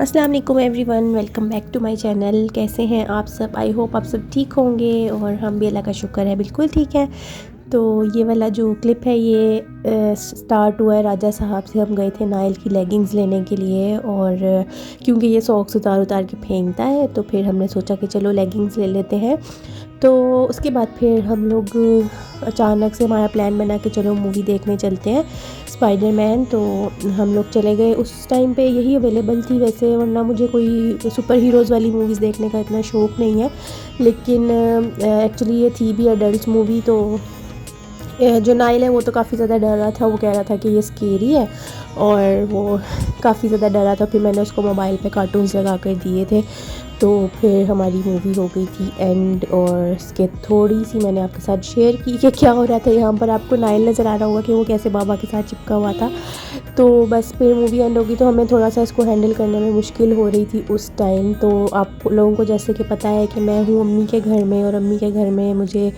अस्सलाम वालेकुम everyone, welcome back to my channel. कैसे हैं आप सब? आई होप आप सब ठीक होंगे और हम भी अल्लाह का शुक्र है बिल्कुल ठीक है। तो ये वाला जो क्लिप है ये स्टार्ट हुआ है राजा साहब से। हम गए थे नाइल की लेगिंग्स लेने के लिए और क्योंकि ये सॉक्स उतार उतार के फेंकता है तो फिर हमने सोचा कि चलो लेगिंग्स ले लेते हैं। तो उसके बाद फिर हम लोग अचानक से हमारा प्लान बना कि चलो मूवी देखने चलते हैं स्पाइडरमैन। तो हम लोग चले गए। उस टाइम पे यही अवेलेबल थी वैसे, वरना मुझे कोई सुपर हीरोज़ वाली मूवीज़ देखने का इतना शौक़ नहीं है, लेकिन एक्चुअली ये थी भी अडल्ट मूवी। तो जो नाइल है वो तो काफ़ी ज़्यादा डर रहा था, वो कह रहा था कि ये स्केरी है और वो काफ़ी ज़्यादा डरा था। फिर मैंने उसको मोबाइल पे कार्टून्स लगा कर दिए थे। तो फिर हमारी मूवी हो गई थी एंड, और इसके थोड़ी सी मैंने आपके साथ शेयर की कि क्या हो रहा था। यहाँ पर आपको नाइल नज़र आ रहा होगा कि वो कैसे बाबा के साथ चिपका हुआ था। तो बस फिर मूवी एंड होगी तो हमें थोड़ा सा इसको हैंडल करने में मुश्किल हो रही थी उस टाइम। तो आप लोगों को जैसे कि पता है कि मैं हूँ अम्मी के घर में, और अम्मी के घर में मुझे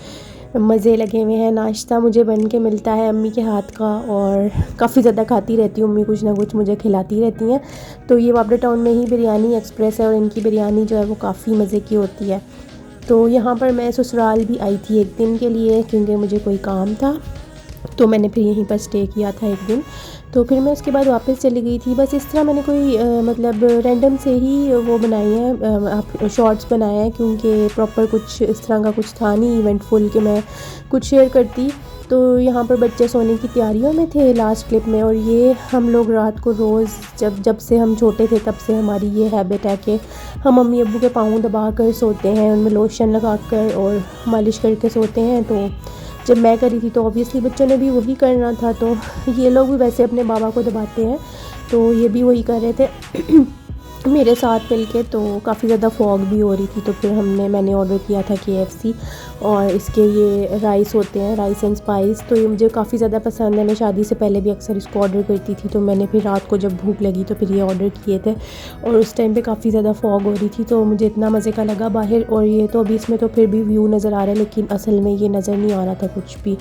मज़े लगे हुए हैं। नाश्ता मुझे बन के मिलता है अम्मी के हाथ का और काफ़ी ज़्यादा खाती रहती हूँ। अम्मी कुछ ना कुछ मुझे खिलाती रहती हैं। तो ये वापडा टाउन में ही बिरयानी एक्सप्रेस है और इनकी बिरयानी जो है वो काफ़ी मज़े की होती है। तो यहाँ पर मैं ससुराल भी आई थी एक दिन के लिए क्योंकि मुझे कोई काम था, तो मैंने फिर यहीं पर स्टे किया था एक दिन। तो फिर मैं उसके बाद वापस चली गई थी। बस इस तरह मैंने कोई मतलब रैंडम से ही वो बनाई है, आप शॉर्ट्स बनाए हैं, क्योंकि प्रॉपर कुछ इस तरह का कुछ था नहीं इवेंटफुल कि मैं कुछ शेयर करती। तो यहाँ पर बच्चे सोने की तैयारियों में थे लास्ट क्लिप में, और ये हम लोग रात को रोज़ जब से हम छोटे थे तब से हमारी ये हैबिट है कि हम मम्मी अब्बू के पाँव दबा कर सोते हैं, उनमें लोशन लगा कर और मालिश करके सोते हैं। तो जब मैं करी थी तो ऑब्वियसली बच्चों ने भी वही करना था, तो ये लोग भी वैसे अपने बाबा को दबाते हैं, तो ये भी वही कर रहे थे मेरे साथ मिलके। तो काफ़ी ज़्यादा फॉग भी हो रही थी, तो फिर मैंने ऑर्डर किया था KFC, और इसके ये राइस होते हैं, राइस एंड स्पाइस। तो ये मुझे काफ़ी ज़्यादा पसंद है। मैं शादी से पहले भी अक्सर इसको ऑर्डर करती थी। तो मैंने फिर रात को जब भूख लगी तो फिर ये ऑर्डर किए थे, और उस टाइम पे काफ़ी ज़्यादा फॉग हो रही थी तो मुझे इतना मज़े का लगा बाहर। और ये तो अभी इसमें तो फिर भी व्यू नज़र आ रहा है, लेकिन असल में ये नज़र नहीं आ रहा था कुछ भी।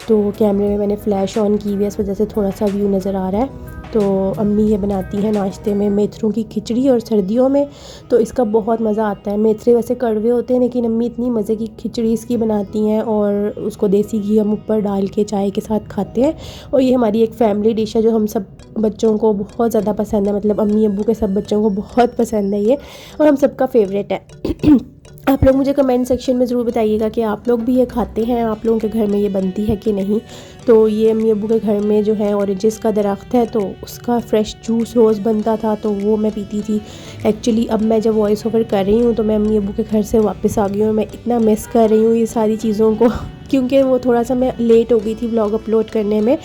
तो कैमरे में मैंने फ़्लैश ऑन की हुई है, इस वजह से थोड़ा सा व्यू नज़र आ रहा है। तो अम्मी ये बनाती हैं नाश्ते में मेथरों की खिचड़ी, और सर्दियों में तो इसका बहुत मज़ा आता है। मेथरे वैसे कड़वे होते हैं, लेकिन अम्मी इतनी मज़े की खिचड़ी इसकी बनाती हैं, और उसको देसी घी हम ऊपर डाल के चाय के साथ खाते हैं। और ये हमारी एक फैमिली डिश है जो हम सब बच्चों को बहुत ज़्यादा पसंद है, मतलब अम्मी अब्बू के सब बच्चों को बहुत पसंद है ये, और हम सबका फेवरेट है आप लोग मुझे कमेंट सेक्शन में ज़रूर बताइएगा कि आप लोग भी ये खाते हैं, आप लोगों के घर में ये बनती है कि नहीं। तो ये अम्मी अब्बू के घर में जो है ऑरेंजेस का दरख्त है, तो उसका फ़्रेश जूस रोज़ बनता था, तो वो मैं पीती थी। एक्चुअली अब मैं जब वॉइस ओवर कर रही हूँ तो मैं अम्मी अब्बू के घर से वापस आ गई हूँ। मैं इतना मिस कर रही हूँ ये सारी चीज़ों को क्योंकि वो थोड़ा सा मैं लेट हो गई थी व्लॉग अपलोड करने में।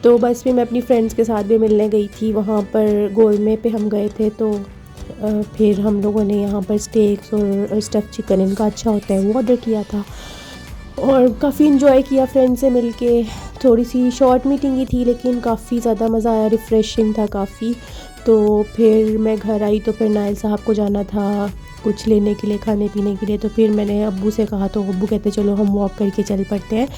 तो बस फिर मैं अपनी फ्रेंड्स के साथ भी मिलने गई थी, वहाँ पर गोलमे पे हम गए थे। तो फिर हम लोगों ने यहाँ पर स्टेक्स और स्टफ़ चिकन, इनका अच्छा होता है, वो ऑर्डर किया था और काफ़ी इन्जॉय किया फ्रेंड से मिलके। थोड़ी सी शॉर्ट मीटिंग ही थी लेकिन काफ़ी ज़्यादा मज़ा आया, रिफ़्रेशिंग था काफ़ी। तो फिर मैं घर आई तो फिर नाइल साहब को जाना था कुछ लेने के लिए, खाने पीने के लिए। तो फिर मैंने अब्बू से कहा तो अब्बू कहते चलो हम वॉक करके चल पड़ते हैं।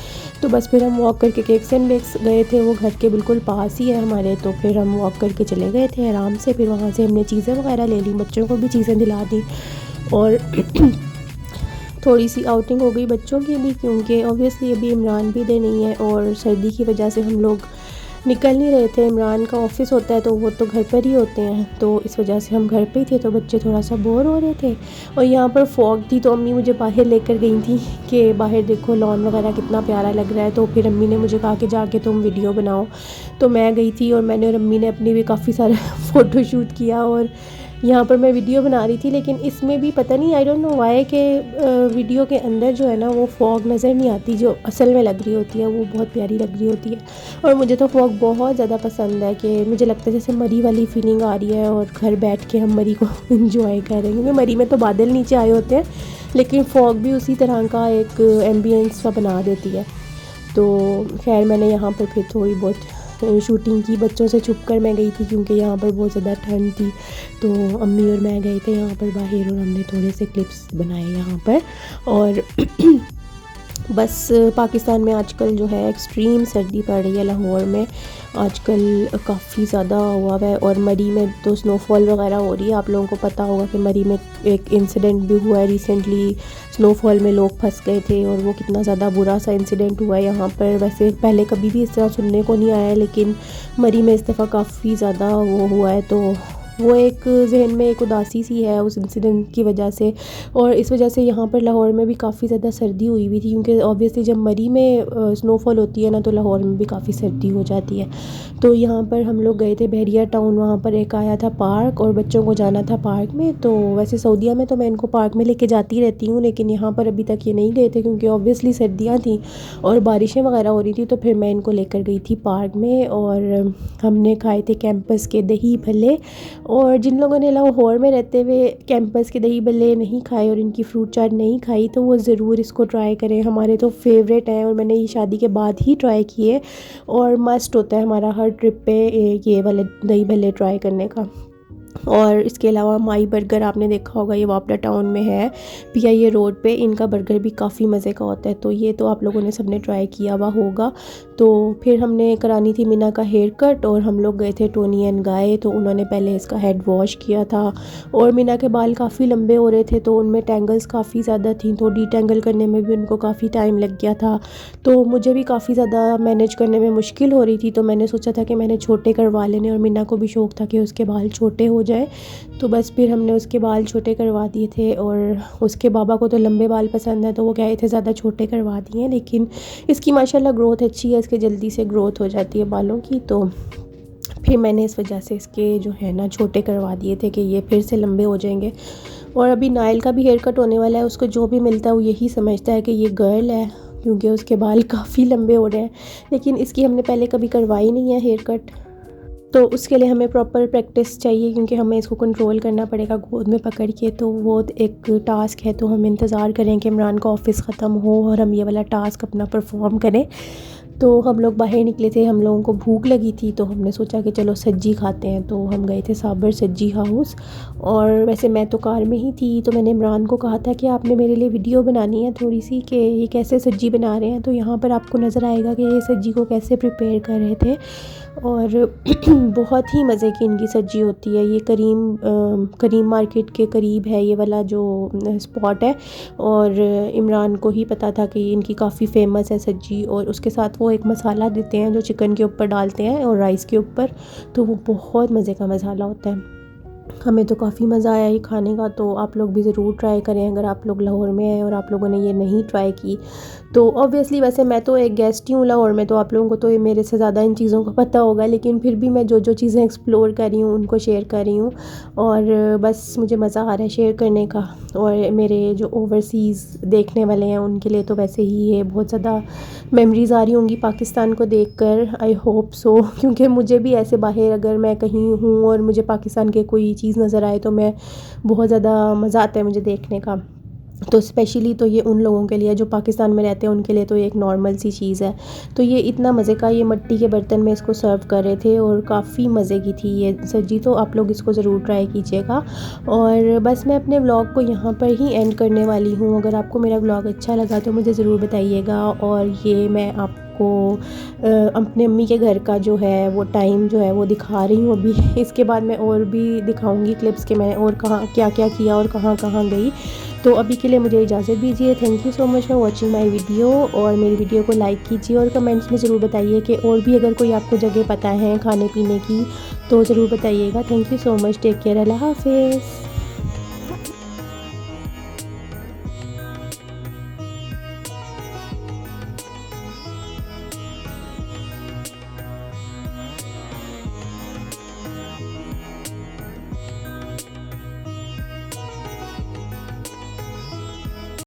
तो बस फिर हम वॉक करके केक्स एंड बेक्स गए थे, वो घर के बिल्कुल पास ही है हमारे। तो फिर हम वॉक करके चले गए थे आराम से। फिर वहाँ से हमने चीज़ें वगैरह ले ली, बच्चों को भी चीज़ें दिला दी, और थोड़ी सी आउटिंग हो गई बच्चों की भी, क्योंकि ऑब्वियसली अभी इमरान भी डे नहीं है और सर्दी की वजह से हम लोग निकल नहीं रहे थे। इमरान का ऑफ़िस होता है तो वो तो घर पर ही होते हैं, तो इस वजह से हम घर पे ही थे। तो बच्चे थोड़ा सा बोर हो रहे थे और यहाँ पर फॉग थी, तो अम्मी मुझे बाहर लेकर गई थी कि बाहर देखो लॉन वगैरह कितना प्यारा लग रहा है। तो फिर अम्मी ने मुझे कहा कि जाके तुम वीडियो बनाओ। तो मैं गई थी और मैंने और अम्मी ने अपनी भी काफ़ी सारा फ़ोटोशूट किया, और यहाँ पर मैं वीडियो बना रही थी। लेकिन इसमें भी पता नहीं, आई डोंट नो व्हाई के वीडियो के अंदर जो है ना वो फॉग नज़र नहीं आती, जो असल में लग रही होती है वो बहुत प्यारी लग रही होती है। और मुझे तो फॉग बहुत ज़्यादा पसंद है कि मुझे लगता है जैसे मरी वाली फीलिंग आ रही है और घर बैठ के हम मरी को इंजॉय कर रहे हैं, क्योंकि मरी में तो बादल नीचे आए होते हैं, लेकिन फॉग भी उसी तरह का एक एम्बियंस सा बना देती है। तो खैर मैंने यहाँ पर फिर थोड़ी बहुत शूटिंग की, बच्चों से छुप कर मैं गई थी क्योंकि यहाँ पर बहुत ज़्यादा ठंड थी। तो अम्मी और मैं गए थे यहाँ पर बाहर और हमने थोड़े से क्लिप्स बनाए यहाँ पर। और बस पाकिस्तान में आजकल जो है एक्सट्रीम सर्दी पड़ रही है। लाहौर में आजकल काफ़ी ज़्यादा हुआ है और मरी में तो स्नोफॉल वगैरह हो रही है। आप लोगों को पता होगा कि मरी में एक इंसिडेंट भी हुआ है रिसेंटली, स्नोफॉल में लोग फंस गए थे और वो कितना ज़्यादा बुरा सा इंसिडेंट हुआ है यहाँ पर। वैसे पहले कभी भी इस तरह सुनने को नहीं आया है, लेकिन मरी में इस दफ़ा काफ़ी ज़्यादा वो हुआ है, तो वो एक जहन में एक उदासी सी है उस इंसिडेंट की वजह से। और इस वजह से यहाँ पर लाहौर में भी काफ़ी ज़्यादा सर्दी हुई हुई थी, क्योंकि ऑब्वियसली जब मरी में स्नोफॉल होती है ना, तो लाहौर में भी काफ़ी सर्दी हो जाती है। तो यहाँ पर हम लोग गए थे बहरिया टाउन, वहाँ पर एक आया था पार्क और बच्चों को जाना था पार्क में। तो वैसे सऊदीया में तो मैं इनको पार्क में लेके जाती रहती हूँ, लेकिन यहाँ पर अभी तक ये नहीं गए थे क्योंकि ऑब्वियसली सर्दियाँ थी और बारिशें वगैरह हो रही थी। तो फिर मैं इनको लेकर गई थी पार्क में और हमने खाए थे कैंपस के दही भल्ले। और जिन लोगों ने लाहौर में रहते हुए कैंपस के दही भल्ले नहीं खाए और इनकी फ्रूट चाट नहीं खाई, तो वो ज़रूर इसको ट्राई करें। हमारे तो फेवरेट हैं और मैंने ये शादी के बाद ही ट्राई किए और मस्ट होता है हमारा हर ट्रिप पे ये वाले दही भल्ले ट्राई करने का। और इसके अलावा माई बर्गर आपने देखा होगा, ये वापडा टाउन में है, PIA रोड पे। इनका बर्गर भी काफ़ी मज़े का होता है, तो ये तो आप लोगों ने सबने ट्राई किया हुआ होगा। तो फिर हमने करानी थी मीना का हेयर कट और हम लोग गए थे टोनी एंड गाय। तो उन्होंने पहले इसका हेड वॉश किया था और मीना के बाल काफ़ी लंबे हो रहे थे, तो उनमें टेंगल्स काफ़ी ज़्यादा थी, तो डिटेंगल करने में भी उनको काफ़ी टाइम लग गया था। तो मुझे भी काफ़ी ज़्यादा मैनेज करने में मुश्किल हो रही थी, तो मैंने सोचा था कि मैंने छोटे करवा लेने और मीना को भी शौक़ था कि उसके बाल छोटे हो जाए। तो बस फिर हमने उसके बाल छोटे करवा दिए थे और उसके बाबा को तो लंबे बाल पसंद है, तो वो कहे थे ज़्यादा छोटे करवा दिए, लेकिन इसकी माशाल्लाह ग्रोथ अच्छी है, इसके जल्दी से ग्रोथ हो जाती है बालों की। तो फिर मैंने इस वजह से इसके जो है ना छोटे करवा दिए थे कि ये फिर से लंबे हो जाएंगे। और अभी नाइल का भी हेयर कट होने वाला है, उसको जो भी मिलता है वो यही समझता है कि ये गर्ल है, क्योंकि उसके बाल काफ़ी लंबे हो रहे हैं। लेकिन इसकी हमने पहले कभी करवाई नहीं है हेयर कट, तो उसके लिए हमें प्रॉपर प्रैक्टिस चाहिए, क्योंकि हमें इसको कंट्रोल करना पड़ेगा गोद में पकड़ के, तो वो एक टास्क है। तो हम इंतज़ार करें कि इमरान का ऑफ़िस ख़त्म हो और हम ये वाला टास्क अपना परफॉर्म करें। तो हम लोग बाहर निकले थे, हम लोगों को भूख लगी थी, तो हमने सोचा कि चलो सज्जी खाते हैं। तो हम गए थे साबर सज्जी हाउस, और वैसे मैं तो कार में ही थी, तो मैंने इमरान को कहा था कि आपने मेरे लिए वीडियो बनानी है थोड़ी सी कि ये कैसे सज्जी बना रहे हैं। तो यहाँ पर आपको नज़र आएगा कि ये सज्जी को कैसे प्रिपेयर कर रहे थे, और बहुत ही मज़े की इनकी सब्ज़ी होती है। ये करीम मार्केट के करीब है ये वाला जो स्पॉट है, और इमरान को ही पता था कि इनकी काफ़ी फ़ेमस है सब्ज़ी। और उसके साथ वो एक मसाला देते हैं जो चिकन के ऊपर डालते हैं और राइस के ऊपर, तो वो बहुत मज़े का मसाला होता है। हमें तो काफ़ी मज़ा आया ये खाने का, तो आप लोग भी ज़रूर ट्राई करें अगर आप लोग लाहौर में हैं और आप लोगों ने ये नहीं ट्राई की तो। ऑब्वियसली वैसे मैं तो एक गेस्ट ही हूँ लाहौर में, तो आप लोगों को तो ये मेरे से ज़्यादा इन चीज़ों का पता होगा, लेकिन फिर भी मैं जो चीज़ें एक्सप्लोर कर रही हूँ उनको शेयर कर रही हूँ, और बस मुझे मज़ा आ रहा है शेयर करने का। और मेरे जो ओवरसीज़ देखने वाले हैं उनके लिए तो वैसे ही ये बहुत ज़्यादा मेमोरीज़ आ रही होंगी पाकिस्तान को देखकर, आई होप सो, क्योंकि मुझे भी ऐसे बाहर अगर मैं कहीं हूँ और मुझे पाकिस्तान के कोई चीज़ नज़र आए तो मैं बहुत ज़्यादा मज़ा आता है मुझे देखने का। तो स्पेशली तो ये उन लोगों के लिए जो पाकिस्तान में रहते हैं, उनके लिए तो ये एक नॉर्मल सी चीज़ है। तो ये इतना मज़े का, ये मिट्टी के बर्तन में इसको सर्व कर रहे थे और काफ़ी मज़े की थी ये सब्ज़ी, तो आप लोग इसको ज़रूर ट्राई कीजिएगा। और बस मैं अपने व्लॉग को यहाँ पर ही एंड करने वाली हूँ। अगर आपको मेरा व्लॉग अच्छा लगा तो मुझे ज़रूर बताइएगा। और ये मैं आपको अपने अम्मी के घर का जो है वो टाइम जो है वो दिखा रही हूँ अभी। इसके बाद मैं और भी दिखाऊंगी क्लिप्स के मैंने और कहाँ क्या क्या किया और कहाँ कहाँ गई। तो अभी के लिए मुझे इजाज़त दीजिए। Thank you so much for watching my video, और मेरी वीडियो को लाइक कीजिए और कमेंट्स में ज़रूर बताइए कि और भी अगर कोई आपको जगह पता है खाने पीने की तो ज़रूर बताइएगा। Thank you so much, take care, अल्लाह हाफ़िज़।